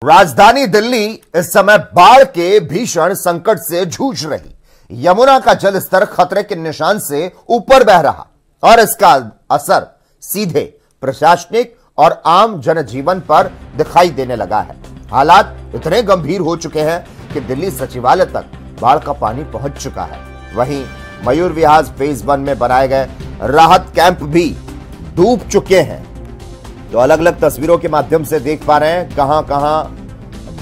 राजधानी दिल्ली इस समय बाढ़ के भीषण संकट से जूझ रही। यमुना का जल स्तर खतरे के निशान से ऊपर बह रहा और इसका असर सीधे प्रशासनिक और आम जनजीवन पर दिखाई देने लगा है। हालात इतने गंभीर हो चुके हैं कि दिल्ली सचिवालय तक बाढ़ का पानी पहुंच चुका है। वहीं मयूर विहार फेज 1 में बनाए गए राहत कैंप भी डूब चुके हैं। तो अलग अलग तस्वीरों के माध्यम से देख पा रहे हैं कहां कहां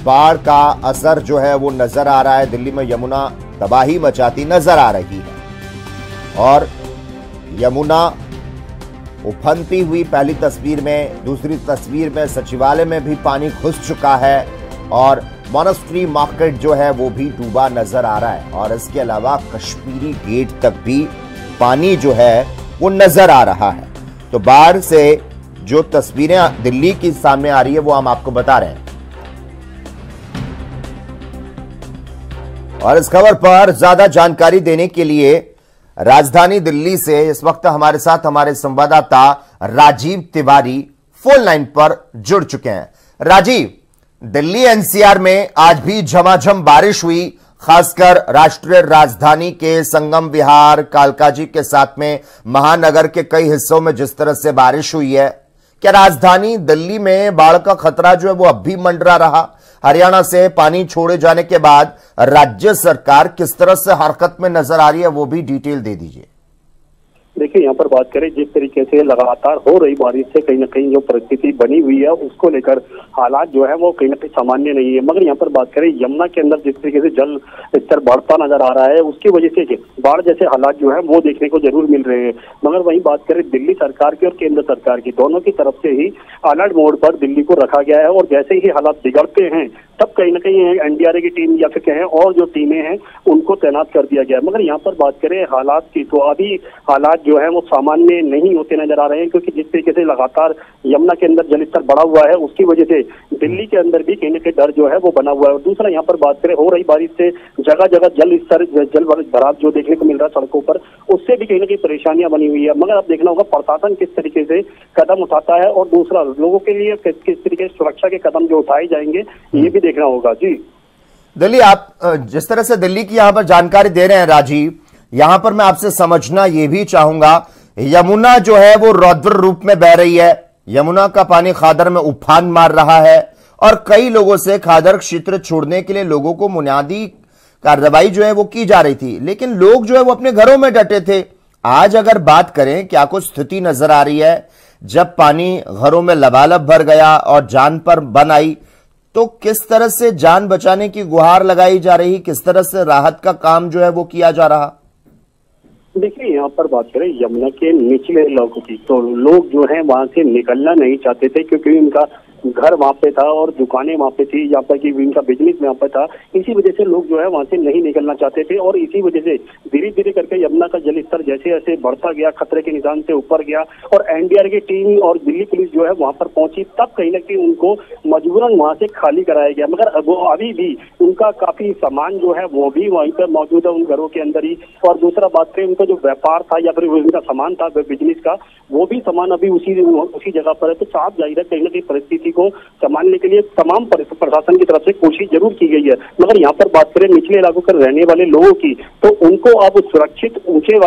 बाढ़ का असर जो है वो नजर आ रहा है। दिल्ली में यमुना तबाही मचाती नजर आ रही है और यमुना उफनती हुई पहली तस्वीर में, दूसरी तस्वीर में सचिवालय में भी पानी घुस चुका है और मॉनेस्ट्री मार्केट जो है वो भी डूबा नजर आ रहा है और इसके अलावा कश्मीरी गेट तक भी पानी जो है वो नजर आ रहा है। तो बाढ़ से जो तस्वीरें दिल्ली की सामने आ रही है वो हम आपको बता रहे हैं और इस खबर पर ज्यादा जानकारी देने के लिए राजधानी दिल्ली से इस वक्त हमारे साथ हमारे संवाददाता राजीव तिवारी फोन लाइन पर जुड़ चुके हैं। राजीव, दिल्ली एनसीआर में आज भी झमाझम बारिश हुई, खासकर राष्ट्रीय राजधानी के संगम विहार, कालकाजी के साथ में महानगर के कई हिस्सों में जिस तरह से बारिश हुई है, क्या राजधानी दिल्ली में बाढ़ का खतरा जो है वो अब भी मंडरा रहा? हरियाणा से पानी छोड़े जाने के बाद राज्य सरकार किस तरह से हरकत में नजर आ रही है वो भी डिटेल दे दीजिए। देखिए, यहाँ पर बात करें जिस तरीके से लगातार हो रही बारिश से कहीं ना कहीं जो परिस्थिति बनी हुई है उसको लेकर हालात जो है वो कहीं ना कहीं सामान्य नहीं है। मगर यहाँ पर बात करें यमुना के अंदर जिस तरीके से जल स्तर बढ़ता नजर आ रहा है उसकी वजह से बाढ़ जैसे हालात जो है वो देखने को जरूर मिल रहे हैं। मगर वहीं बात करें दिल्ली सरकार की और केंद्र सरकार की, दोनों की तरफ से ही अलर्ट मोड पर दिल्ली को रखा गया है और जैसे ही हालात बिगड़ते हैं तब कहीं ना कहीं एनडीआरए की टीम या फिर कहें और जो टीमें हैं उनको तैनात कर दिया गया है। मगर यहाँ पर बात करें हालात की तो अभी हालात जो है वो सामान्य नहीं होते नजर आ रहे हैं, क्योंकि जिस तरीके से लगातार यमुना के अंदर जल स्तर बढ़ा हुआ है उसकी वजह से दिल्ली के अंदर भी कहीं ना कहीं डर जो है वो बना हुआ है। और दूसरा यहाँ पर बात करें हो रही बारिश से जगह जगह जल स्तर जल भराव जो देखने को मिल रहा है सड़कों पर, उससे भी कहीं ना कहीं परेशानियां बनी हुई है। मगर अब देखना होगा प्रशासन किस तरीके से कदम उठाता है और दूसरा लोगों के लिए किस तरीके से सुरक्षा के कदम जो उठाए जाएंगे ये भी देखना होगा। जी दिल्ली, आप जिस तरह से दिल्ली की यहां पर जानकारी दे रहे हैं राजीव, यहां पर मैं आपसे समझना यह भी चाहूंगा, यमुना जो है वो रौद्र रूप में बह रही है। यमुना का पानी खादर में उफान मार रहा है और कई लोगों से खादर क्षेत्र छोड़ने के लिए लोगों को मुनादी कार्रवाई जो है वो की जा रही थी, लेकिन लोग जो है वो अपने घरों में डटे थे। आज अगर बात करें क्या कुछ स्थिति नजर आ रही है जब पानी घरों में लबालब भर गया और जान पर बन आई, तो किस तरह से जान बचाने की गुहार लगाई जा रही, किस तरह से राहत का काम जो है वो किया जा रहा? देखिए, यहाँ पर बात करें यमुना के निचले इलाकों की, तो लोग जो है वहां से निकलना नहीं चाहते थे क्योंकि उनका घर वहाँ पे था और दुकानें वहाँ पे थी, यहाँ पर की इनका बिजनेस वहाँ पे था। इसी वजह से लोग जो है वहाँ से नहीं निकलना चाहते थे और इसी वजह से धीरे धीरे करके यमुना का जल स्तर जैसे जैसे बढ़ता गया, खतरे के निशान से ऊपर गया और एनडीआरए की टीम और दिल्ली पुलिस जो है वहाँ पर पहुंची, तब कहीं ना कहीं उनको मजबूरन वहाँ से खाली कराया गया। मगर वो अभी भी उनका काफी सामान जो है वो भी वहीं पर मौजूद है उन घरों के अंदर ही। और दूसरा बात करें उनका जो व्यापार था या फिर उनका सामान था बिजनेस का, वो भी सामान अभी उसी जगह पर है। तो साफ जाहिर है कहीं ना कहीं परिस्थिति को संभालने के लिए तमाम प्रशासन की तरफ से कोशिश जरूर की गई है। मगर यहाँ पर बात करें निचले इलाकों पर रहने वाले लोगों की, तो उनको अब सुरक्षित ऊंचाई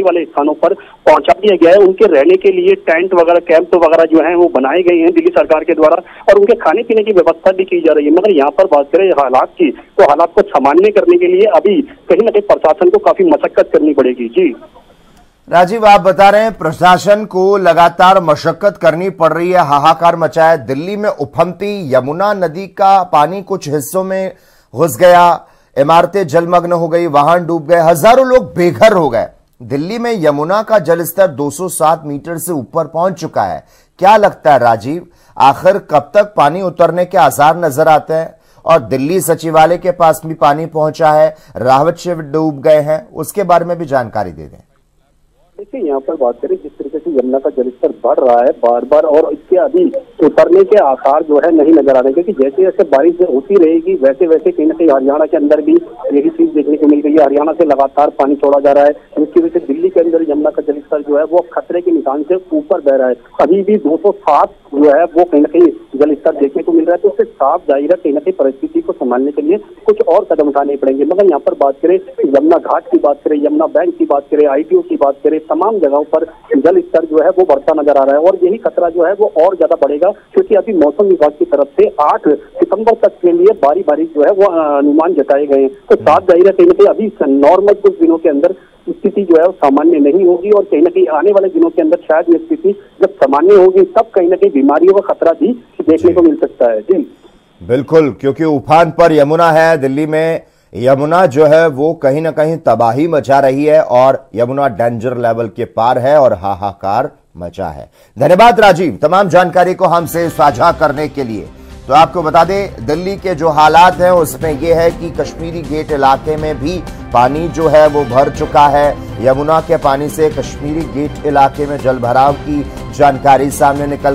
वाले स्थानों पर पहुंचा दिया गया है। उनके रहने के लिए टेंट वगैरह, कैंप वगैरह जो है वो बनाए गए हैं दिल्ली सरकार के द्वारा और उनके खाने पीने की व्यवस्था भी की जा रही है। मगर यहाँ पर बात करें हालात की, तो हालात को सामान्य करने के लिए अभी कहीं ना कहीं प्रशासन को काफी मशक्कत करनी पड़ेगी। जी राजीव, आप बता रहे हैं प्रशासन को लगातार मशक्कत करनी पड़ रही है, हाहाकार मचा है। दिल्ली में उफनती यमुना नदी का पानी कुछ हिस्सों में घुस गया, इमारतें जलमग्न हो गई, वाहन डूब गए, हजारों लोग बेघर हो गए। दिल्ली में यमुना का जलस्तर 207 मीटर से ऊपर पहुंच चुका है। क्या लगता है राजीव, आखिर कब तक पानी उतरने के आसार नजर आते हैं? और दिल्ली सचिवालय के पास भी पानी पहुंचा है, राहत शिविर डूब गए हैं, उसके बारे में भी जानकारी दे दें। देखिए, यहाँ पर बात करें जिस तरीके से यमुना का जलस्तर बढ़ रहा है बार बार और इसके अभी उतरने के आसार जो है नहीं नजर आ रहे, क्योंकि जैसे जैसे बारिश होती रहेगी वैसे वैसे कहीं ना कहीं हरियाणा के अंदर भी यही चीज देखने को मिल रही है। हरियाणा से लगातार पानी छोड़ा जा रहा है, जिसकी वजह से दिल्ली के अंदर यमुना का जलस्तर जो है वो खतरे के निशान से ऊपर बह रहा है। अभी भी 207 जो है वो कहीं ना कहीं जल स्तर देखने को मिल रहा है, तो उससे साफ जाहिर है कहीं ना कहीं परिस्थिति को संभालने के लिए कुछ और कदम उठाने पड़ेंगे। मगर यहाँ पर बात करें यमुना घाट की बात करें, यमुना बैंक की बात करें, ITO की बात करें, तमाम जगहों पर जल स्तर जो है वो बढ़ता नजर आ रहा है और यही खतरा जो है वो और ज्यादा बढ़ेगा, क्योंकि अभी मौसम विभाग की तरफ से 8 सितंबर तक के लिए बारी बारी जो है वो अनुमान जताए गए हैं। तो साफ जाहिर है कहीं ना कहीं अभी नॉर्मल कुछ दिनों के अंदर स्थिति जो है वो सामान्य नहीं होगी और कहीं ना कहीं आने वाले दिनों के अंदर शायद ये स्थिति जब सामान्य होगी तब कहीं ना कहीं बीमारियों का खतरा भी देखने को मिल सकता है। जी बिल्कुल, क्योंकि उफान पर यमुना है। दिल्ली में यमुना जो है वो कहीं ना कहीं तबाही मचा रही है और यमुना डेंजर लेवल के पार है और हाहाकार मचा है। धन्यवाद राजीव तमाम जानकारी को हमसे साझा करने के लिए। तो आपको बता दें दिल्ली के जो हालात हैं उसमें यह है कि कश्मीरी गेट इलाके में भी पानी जो है वो भर चुका है। यमुना के पानी से कश्मीरी गेट इलाके में जलभराव की जानकारी सामने निकल